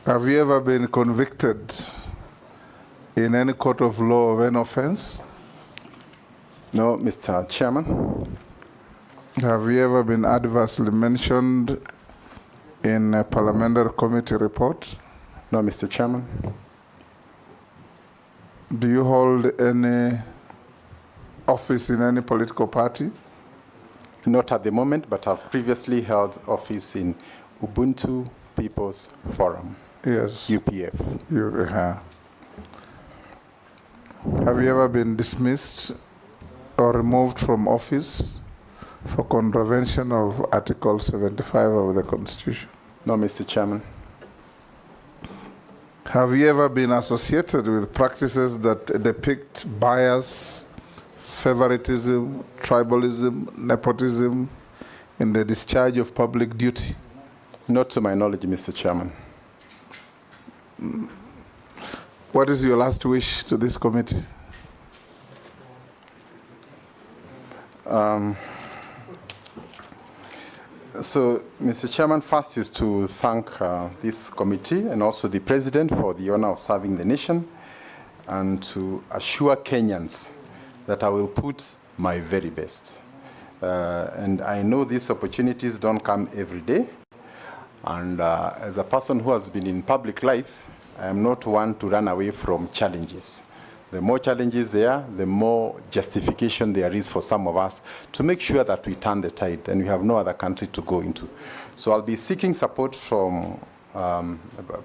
Have you ever been convicted in any court of law of any offense? No, Mr. Chairman. Have you ever been adversely mentioned in a parliamentary committee report? No, Mr. Chairman. Do you hold any office in any political party? Not at the moment, but I've previously held office in Ubuntu People's Forum. Yes. UPF. Have you ever been dismissed or removed from office for contravention of Article 75 of the Constitution? No, Mr. Chairman. Have you ever been associated with practices that depict bias, favoritism, tribalism, nepotism in the discharge of public duty? Not to my knowledge, Mr. Chairman. What is your last wish to this committee? So, Mr. Chairman, first is to thank this committee and also the President for the honor of serving the nation, and to assure Kenyans that I will put my very best. And I know these opportunities don't come every day. And as a person who has been in public life, I am not one to run away from challenges. The more challenges there are, the more justification there is for some of us to make sure that we turn the tide and we have no other country to go into. So I'll be seeking support from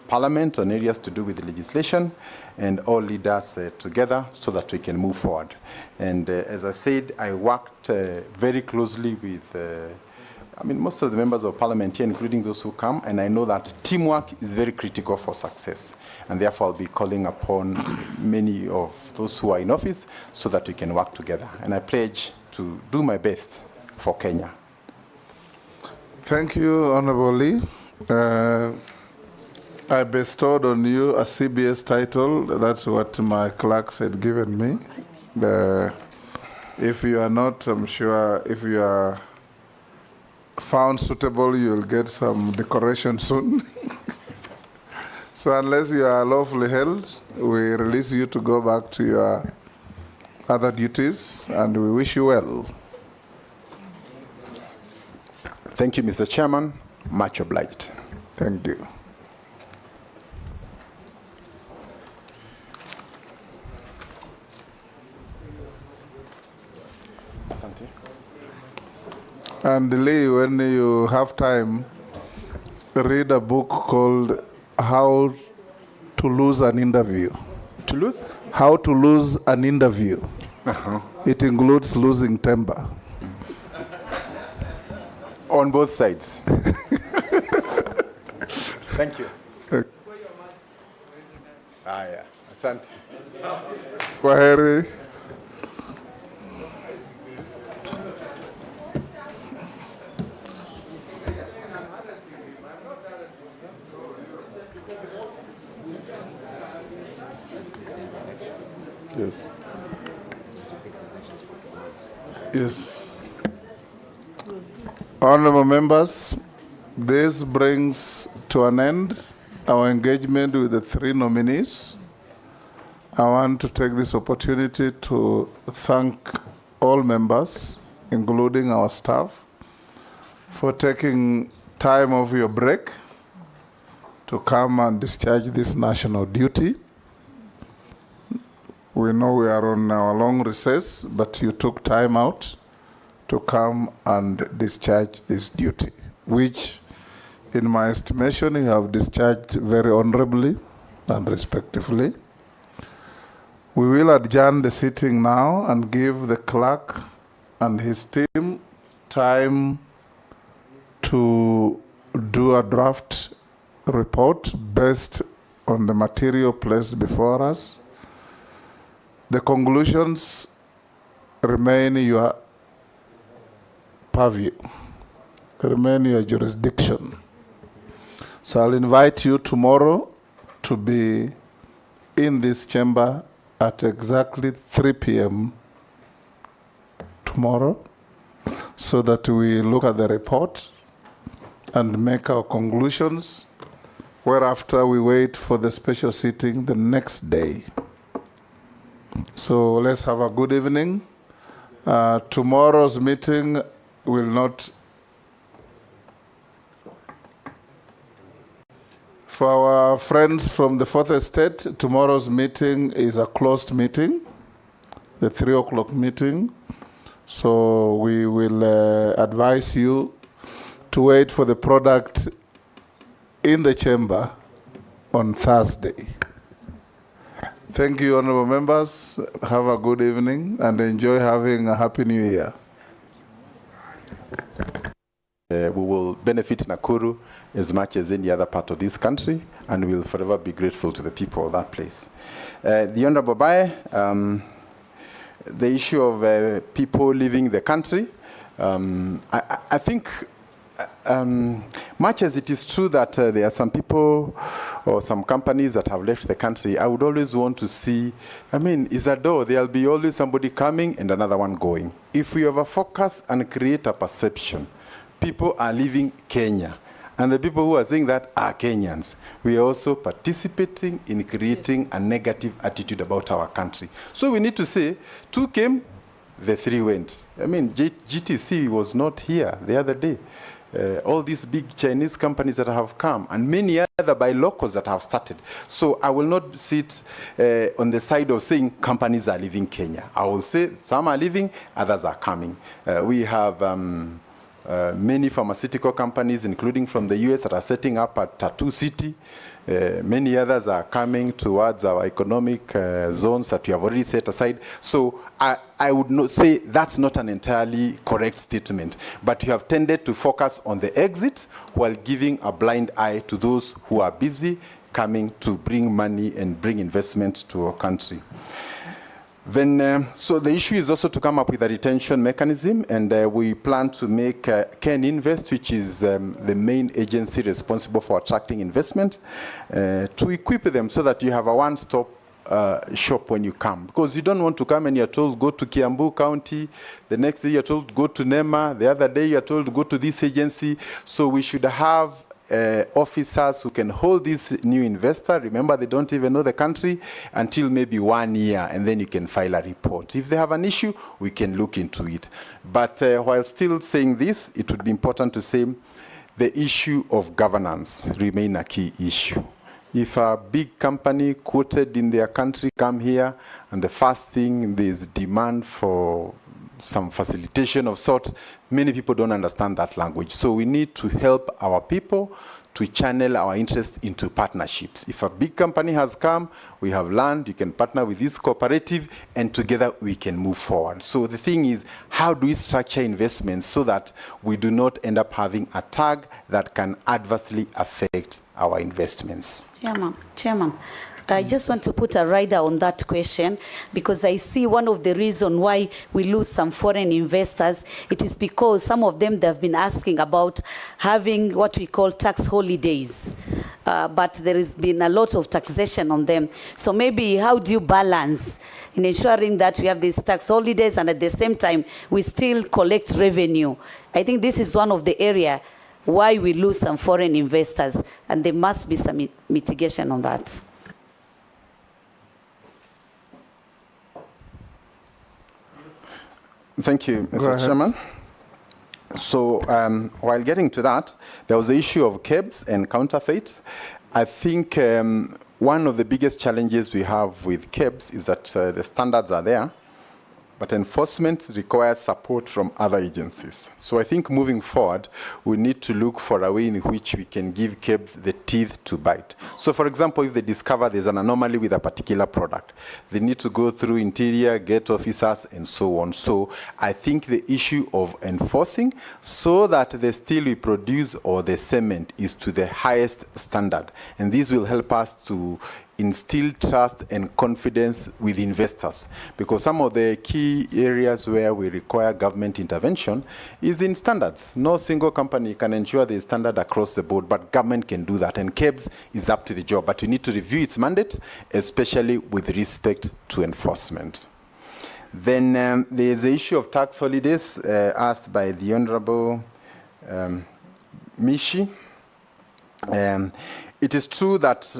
Parliament on areas to do with legislation and all leaders together so that we can move forward. And as I said, I worked very closely with most of the members of Parliament here, including those who come, and I know that teamwork is very critical for success. And therefore, I'll be calling upon many of those who are in office so that we can work together. And I pledge to do my best for Kenya. Thank you, Honorable Lee. I bestowed on you a CBS title. That's what my clerks had given me. If you are not, I'm sure, if you are found suitable, you will get some decoration soon. So unless you are lawfully held, we release you to go back to your other duties, and we wish you well. Thank you, Mr. Chairman. Much obliged. Thank you. Asante. And Lee, when you have time, read a book called How to Lose an Interview. To lose? How to Lose an Interview. It includes losing temper. On both sides. Thank you. Yeah. Asante. Kwaheri. Yes. Yes. Honorable members, this brings to an end our engagement with the three nominees. I want to take this opportunity to thank all members, including our staff, for taking time off your break to come and discharge this national duty. We know we are on our long recess, but you took time out to come and discharge this duty, which, in my estimation, you have discharged very honorably and respectfully. We will adjourn the sitting now and give the clerk and his team time to do a draft report based on the material placed before us. The conclusions remain your purview, remain your jurisdiction. So I'll invite you tomorrow to be in this chamber at exactly 3 p.m. tomorrow, so that we look at the report and make our conclusions, whereafter we wait for the special sitting the next day. So let's have a good evening. Tomorrow's meeting will not... For our friends from the Fourth Estate, tomorrow's meeting is a closed meeting, the 3 o'clock meeting. So we will advise you to wait for the product in the chamber on Thursday. Thank you, honorable members. Have a good evening and enjoy having a happy new year. We will benefit Nakuru as much as any other part of this country, and we will forever be grateful to the people of that place. The Honorable Bae, the issue of people leaving the country, I think much as it is true that there are some people or some companies that have left the country, I would always want to see, I mean, is a door, there'll be always somebody coming and another one going. If we over-focus and create a perception, people are leaving Kenya, and the people who are saying that are Kenyans, we are also participating in creating a negative attitude about our country. So we need to say, 2 came, the 3 went. I mean, GTC was not here the other day. All these big Chinese companies that have come, and many other buy locals that have started. So I will not sit on the side of saying companies are leaving Kenya. I will say some are leaving, others are coming. We have many pharmaceutical companies, including from the US, that are setting up at Tattoo City. Many others are coming towards our economic zones that we have already set aside. So I would not say that's not an entirely correct statement, but you have tended to focus on the exit while giving a blind eye to those who are busy coming to bring money and bring investment to our country. Then, so the issue is also to come up with a retention mechanism, and we plan to make Ken Invest, which is the main agency responsible for attracting investment, to equip them so that you have a one-stop shop when you come. Because you don't want to come and you're told, go to Kiambu County, the next day you're told, go to NEMA, the other day you're told, go to this agency. So we should have officers who can hold this new investor. Remember, they don't even know the country until maybe 1 year, and then you can file a report. If they have an issue, we can look into it. But while still saying this, it would be important to say the issue of governance remain a key issue. If a big company quoted in their country come here, and the first thing there's demand for some facilitation of sort, many people don't understand that language. So we need to help our people to channel our interest into partnerships. If a big company has come, we have land, you can partner with this cooperative, and together we can move forward. So the thing is, how do we structure investments so that we do not end up having a tag that can adversely affect our investments? Chairman, I just want to put a rider on that question, because I see one of the reasons why we lose some foreign investors. It is because some of them, they've been asking about having what we call tax holidays, but there has been a lot of taxation on them. So maybe how do you balance in ensuring that we have these tax holidays and at the same time we still collect revenue? I think this is one of the areas why we lose some foreign investors, and there must be some mitigation on that. Thank you, Mr. Chairman. So while getting to that, there was the issue of KEBS and counterfeit. I think one of the biggest challenges we have with KEBS is that the standards are there, but enforcement requires support from other agencies. So I think moving forward, we need to look for a way in which we can give KEBS the teeth to bite. So for example, if they discover there's an anomaly with a particular product, they need to go through interior, get officers, and so on. So I think the issue of enforcing so that the steel we produce or the cement is to the highest standard. And this will help us to instill trust and confidence with investors, because some of the key areas where we require government intervention is in standards. No single company can ensure the standard across the board, but government can do that, and KEBS is up to the job. But we need to review its mandate, especially with respect to enforcement. Then there is the issue of tax holidays asked by the Honorable Mishi. It is true that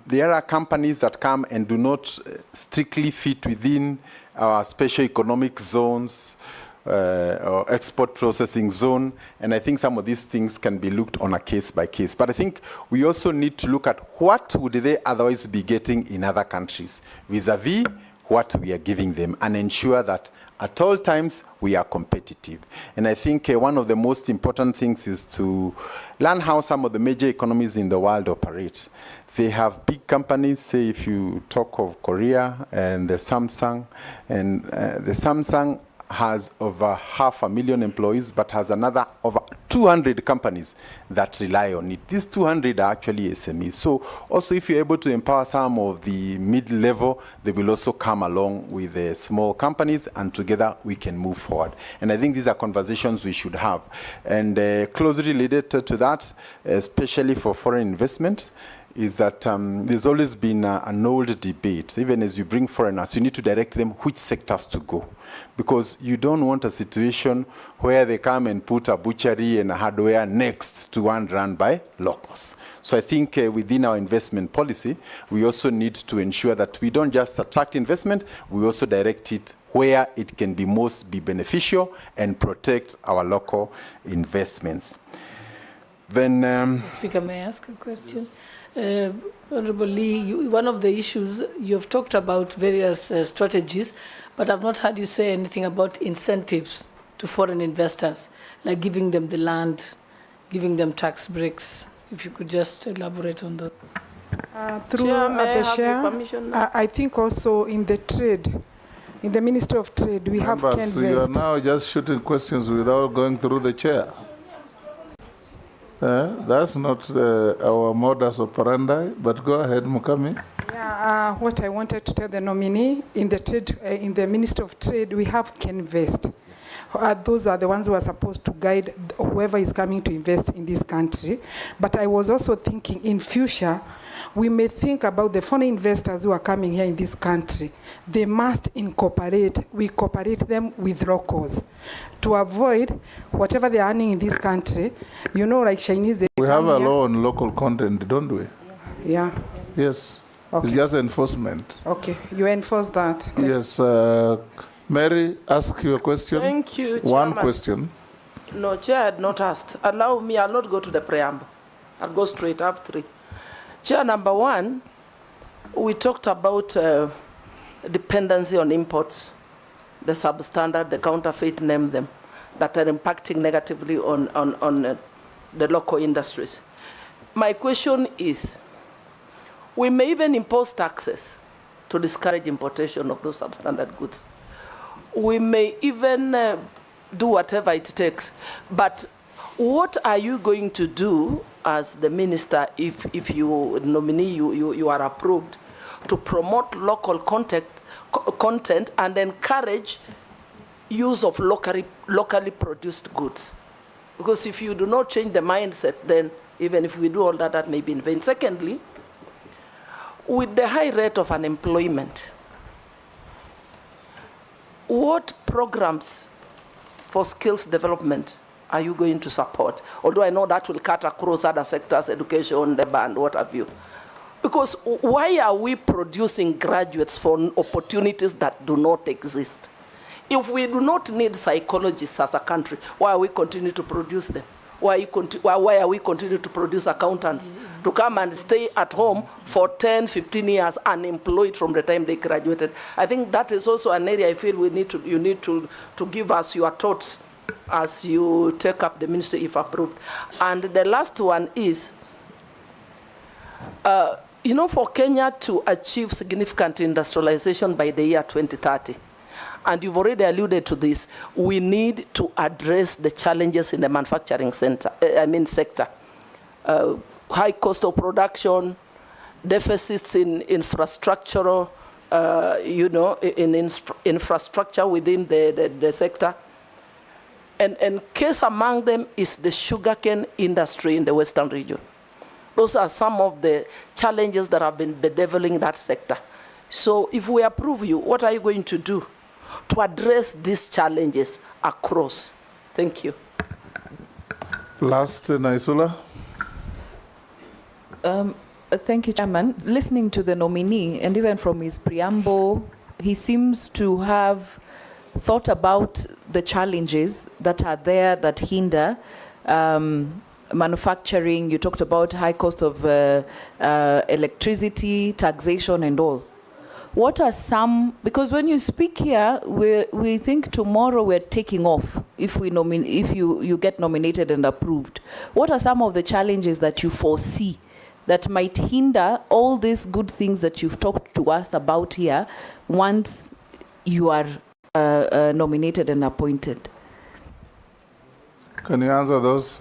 there are companies that come and do not strictly fit within our special economic zones or export processing zone, and I think some of these things can be looked on a case by case. But I think we also need to look at what would they otherwise be getting in other countries vis-a-vis what we are giving them, and ensure that at all times we are competitive. And I think one of the most important things is to learn how some of the major economies in the world operate. They have big companies, say if you talk of Korea and the Samsung, and the Samsung has over 500,000 employees, but has another over 200 companies that rely on it. These 200 are actually SMEs. So also if you're able to empower some of the mid-level, they will also come along with the small companies, and together we can move forward. And I think these are conversations we should have. And closely related to that, especially for foreign investment, is that there's always been an old debate. Even as you bring foreigners, you need to direct them which sectors to go. Because you don't want a situation where they come and put a butchery and a hardware next to one run by locals. So I think within our investment policy, we also need to ensure that we don't just attract investment, we also direct it where it can be most beneficial and protect our local investments. Then, Speaker, may I ask a question? Honorable Lee, one of the issues, you've talked about various strategies, but I've not heard you say anything about incentives to foreign investors, like giving them the land, giving them tax breaks. If you could just elaborate on that. Through the chair, I think also in the trade, in the Ministry of Trade, we have Members, so you are now just shooting questions without going through the chair. That's not our modus operandi, but go ahead, Mukami. Yeah, what I wanted to tell the nominee, in the trade, in the Ministry of Trade, we have Kinvest. Yes. Those are the ones who are supposed to guide whoever is coming to invest in this country. But I was also thinking in future, we may think about the foreign investors who are coming here in this country. They must we cooperate them with locals to avoid whatever they are earning in this country. You know, like Chinese, they we have a law on local content, don't we? Yeah. Yes. Okay. It's just enforcement. Okay, you enforce that. Yes. Mary, ask your question. Thank you, Chairman. One question. No, Chair had not asked. Allow me, I'll not go to the preamble. I'll go straight, I have three. Chair, number one, we talked about dependency on imports, the substandard, the counterfeit, name them, that are impacting negatively on the local industries. My question is, we may even impose taxes to discourage importation of those substandard goods. We may even do whatever it takes, but what are you going to do as the minister if you nominee, you are approved to promote local content and encourage use of locally produced goods? Because if you do not change the mindset, then even if we do all that, that may be in vain. Secondly, with the high rate of unemployment, what programs for skills development are you going to support? Although I know that will cut across other sectors, education, labor, and what have you. Because why are we producing graduates for opportunities that do not exist? If we do not need psychologists as a country, why are we continuing to produce them? Why are we continuing to produce accountants to come and stay at home for 10, 15 years unemployed from the time they graduated? I think that is also an area I feel you need to give us your thoughts as you take up the ministry if approved. And the last one is, for Kenya to achieve significant industrialization by the year 2030, and you've already alluded to this, we need to address the challenges in the manufacturing sector. High cost of production, deficits in infrastructural, infrastructure within the sector. And case among them is the sugarcane industry in the Western region. Those are some of the challenges that have been bedeviling that sector. So if we approve you, what are you going to do to address these challenges across. Thank you. Last, Naisula. Thank you, Chairman. Listening to the nominee, and even from his preamble, he seems to have thought about the challenges that are there that hinder manufacturing. You talked about high cost of electricity, taxation, and all. What are some, because when you speak here, we think tomorrow we're taking off if you get nominated and approved. What are some of the challenges that you foresee that might hinder all these good things that you've talked to us about here once you are nominated and appointed? Can you answer those?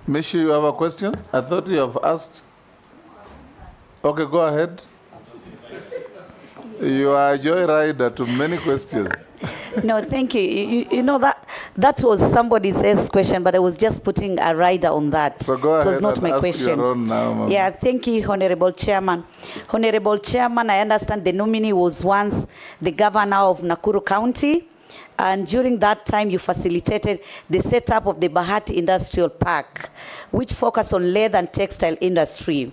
Mishi, you have a question? I thought you have asked. Okay, go ahead. You are a joyrider to many questions. No, thank you. You know that was somebody else's question, but I was just putting a rider on that. So go ahead. It was not and my ask question. Your own now, Mama. Yeah, thank you, Honorable Chairman. Honorable Chairman, I understand the nominee was once the governor of Nakuru County, and during that time you facilitated the setup of the Bahati Industrial Park, which focused on leather and textile industry.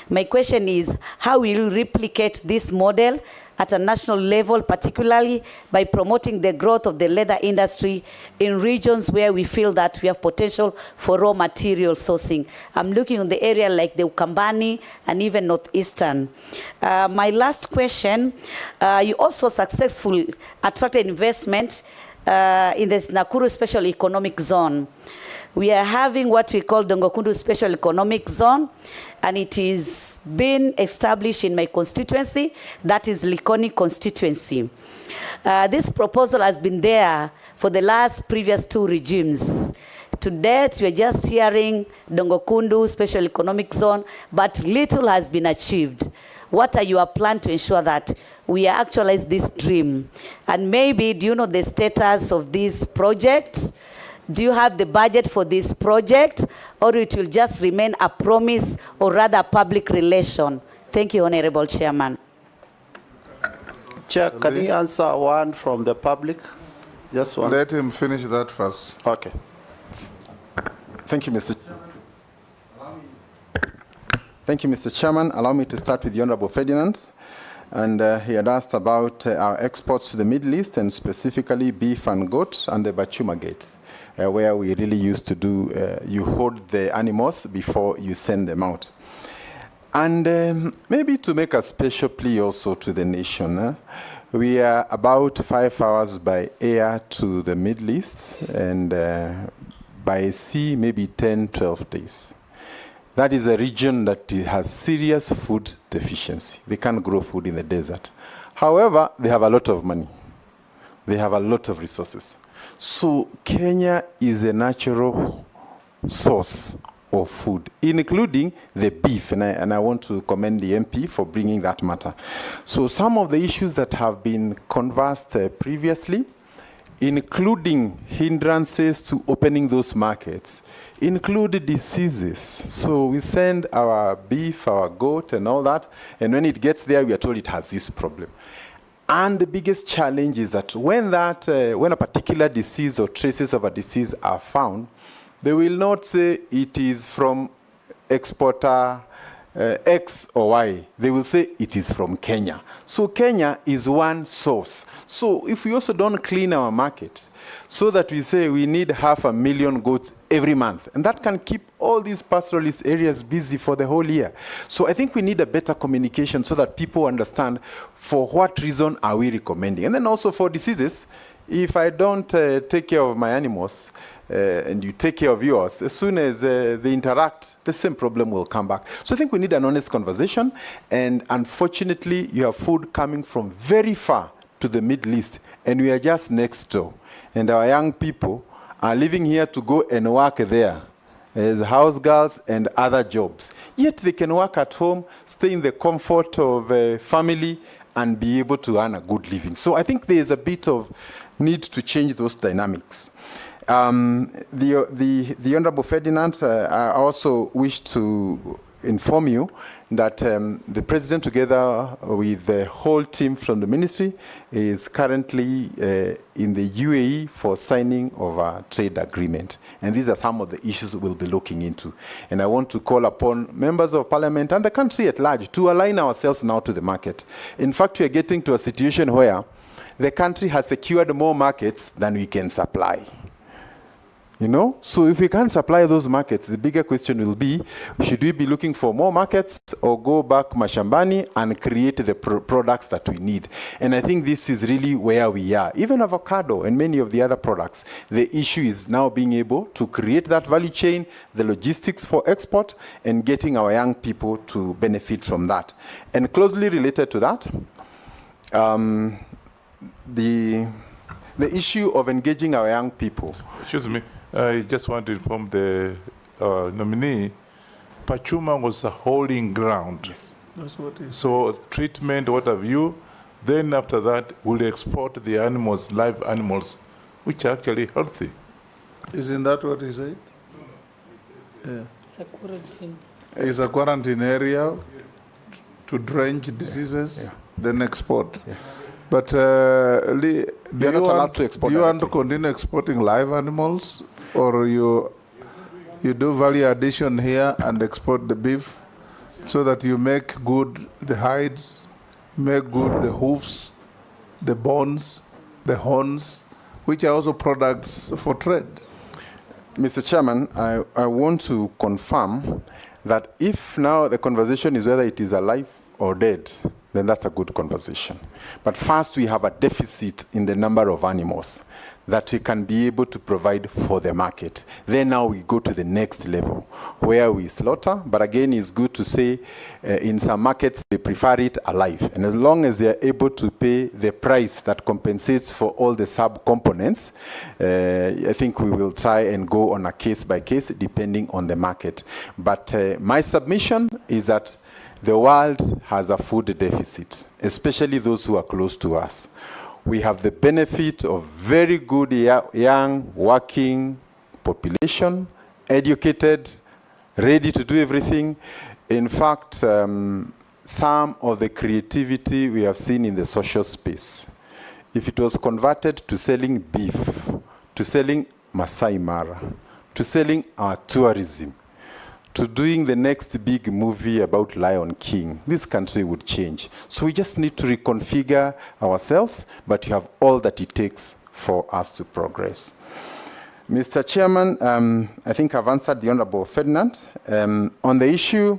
My question is, how will you replicate this model at a national level, particularly by promoting the growth of the leather industry in regions where we feel that we have potential for raw material sourcing? I'm looking in the area like the Ukambani and even Northeastern. My last question, you also successfully attracted investment in this Nakuru Special Economic Zone. We are having what we call Dongokundu Special Economic Zone, and it is being established in my constituency, that is Likoni constituency. This proposal has been there for the previous two regimes. To date, we are just hearing Dongokundu Special Economic Zone, but little has been achieved. What are your plans to ensure that we actualize this dream? And maybe, do you know the status of this project? Do you have the budget for this project, or it will just remain a promise or rather public relation? Thank you, Honorable Chairman. Chair, can you answer one from the public? Just one. Let him finish that first. Okay. Thank you, Mr. Thank you, Mr. Chairman. Allow me to start with the Honorable Ferdinand. And he had asked about our exports to the Middle East, and specifically beef and goat and the Bachuma Gate, where we really used to do, you hold the animals before you send them out. And maybe to make a special plea also to the nation, we are about 5 hours by air to the Middle East, and by sea maybe 10, 12 days. That is a region that has serious food deficiency. They can't grow food in the desert. However, they have a lot of money. They have a lot of resources. So Kenya is a natural source of food, including the beef. And I want to commend the MP for bringing that matter. So some of the issues that have been conversed previously, including hindrances to opening those markets, include diseases. So we send our beef, our goat, and all that, and when it gets there, we are told it has this problem. And the biggest challenge is that when a particular disease or traces of a disease are found, they will not say it is from exporter X or Y. They will say it is from Kenya. So Kenya is one source. So if we also don't clean our market, so that we say we need 500,000 goats every month, and that can keep all these pastoralist areas busy for the whole year. So I think we need a better communication so that people understand for what reason are we recommending. And then also for diseases, if I don't take care of my animals, and you take care of yours, as soon as they interact, the same problem will come back. So I think we need an honest conversation, and unfortunately, you have food coming from very far to the Middle East, and we are just next door. And our young people are living here to go and work there as house girls and other jobs. Yet they can work at home, stay in the comfort of a family, and be able to earn a good living. So I think there is a bit of need to change those dynamics. The Honorable Ferdinand, I also wish to inform you that the president, together with the whole team from the ministry, is currently in the UAE for signing of a trade agreement. And these are some of the issues we'll be looking into. And I want to call upon members of parliament and the country at large to align ourselves now to the market. In fact, we are getting to a situation where the country has secured more markets than we can supply. You know, so if we can't supply those markets, the bigger question will be, should we be looking for more markets or go back mashambani and create the products that we need? And I think this is really where we are. Even avocado and many of the other products, the issue is now being able to create that value chain, the logistics for export, and getting our young people to benefit from that. And closely related to that, the issue of engaging our young people. Excuse me. I just want to inform the nominee, Pachuma was a holding ground. Yes. That's what it is. So treatment, what have you, then after that, we'll export the animals, live animals, which are actually healthy. Isn't that what he said? Yeah. It's a quarantine. It's a quarantine area to drench diseases, then export. Yeah. But do not allowed to export do you want to directly. continue exporting live animals, or you do value addition here and export the beef, so that you make good the hides, make good the hoofs, the bones, the horns, which are also products for trade? Mr. Chairman, I want to confirm that if now the conversation is whether it is alive or dead, then that's a good conversation. But first, we have a deficit in the number of animals that we can be able to provide for the market. Then now we go to the next level where we slaughter. But again, it's good to say in some markets, they prefer it alive. And as long as they are able to pay the price that compensates for all the sub-components, I think we will try and go on a case-by-case depending on the market. But my submission is that the world has a food deficit, especially those who are close to us. We have the benefit of very good young working population, educated, ready to do everything. In fact, some of the creativity we have seen in the social space, if it was converted to selling beef, to selling Masai Mara, to selling our tourism, to doing the next big movie about Lion King, this country would change. So we just need to reconfigure ourselves, but you have all that it takes for us to progress. Mr. Chairman, I think I've answered the Honorable Ferdinand. On the issue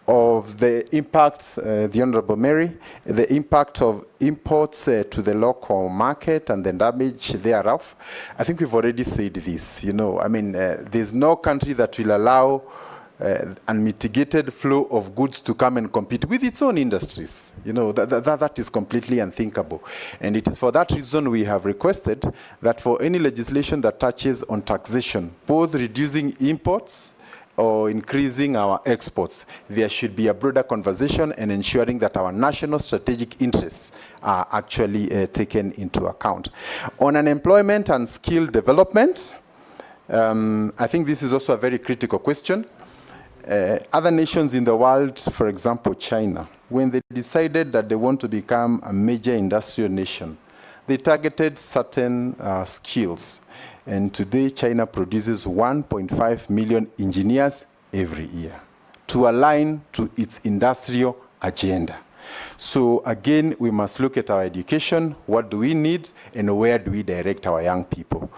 of the impact, the Honorable Mary, the impact of imports to the local market and the damage thereof, I think we've already said this. You know, I mean, there's no country that will allow unmitigated flow of goods to come and compete with its own industries. You know, that is completely unthinkable. And it is for that reason we have requested that for any legislation that touches on taxation, both reducing imports or increasing our exports, there should be a broader conversation and ensuring that our national strategic interests are actually taken into account. On unemployment and skill development, I think this is also a very critical question. Other nations in the world, for example, China, when they decided that they want to become a major industrial nation, they targeted certain skills. And today, China produces 1.5 million engineers every year to align to its industrial agenda. So again, we must look at our education, what do we need, and where do we direct our young people.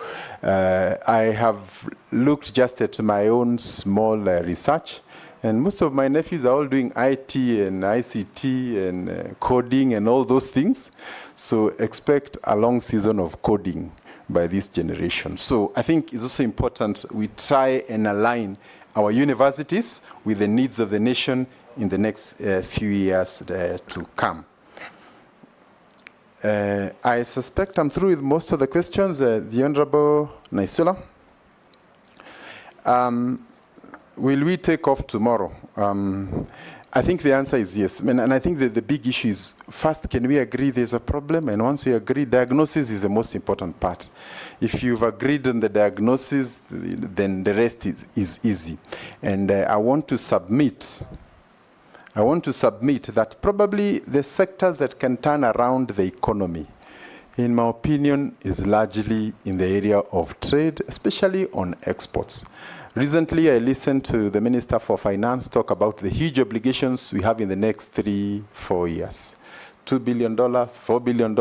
I have looked just at my own small research, and most of my nephews are all doing IT and ICT and coding and all those things. So expect a long season of coding by this generation. So I think it's also important we try and align our universities with the needs of the nation in the next few years to come. I suspect I'm through with most of the questions. The Honorable Naisula. Will we take off tomorrow? I think the answer is yes. I mean, and I think that the big issue is, first, can we agree there's a problem? And once we agree, diagnosis is the most important part. If you've agreed on the diagnosis, then the rest is easy. And I want to submit that probably the sectors that can turn around the economy, in my opinion, is largely in the area of trade, especially on exports. Recently, I listened to the Minister for Finance talk about the huge obligations we have in the next 3-4 years. $2 billion, $4 billion.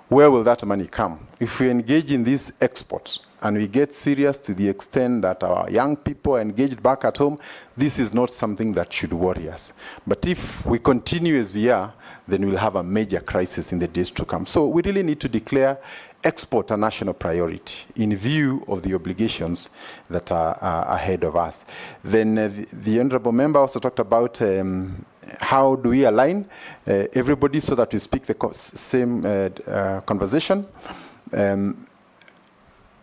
Where will that money come? If we engage in these exports and we get serious to the extent that our young people are engaged back at home, this is not something that should worry us. But if we continue as we are, then we'll have a major crisis in the days to come. So we really need to declare export a national priority in view of the obligations that are ahead of us. Then the honorable member also talked about how do we align everybody so that we speak the same conversation.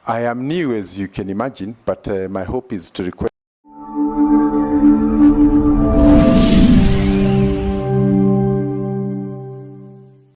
I am new, as you can imagine, but my hope is to request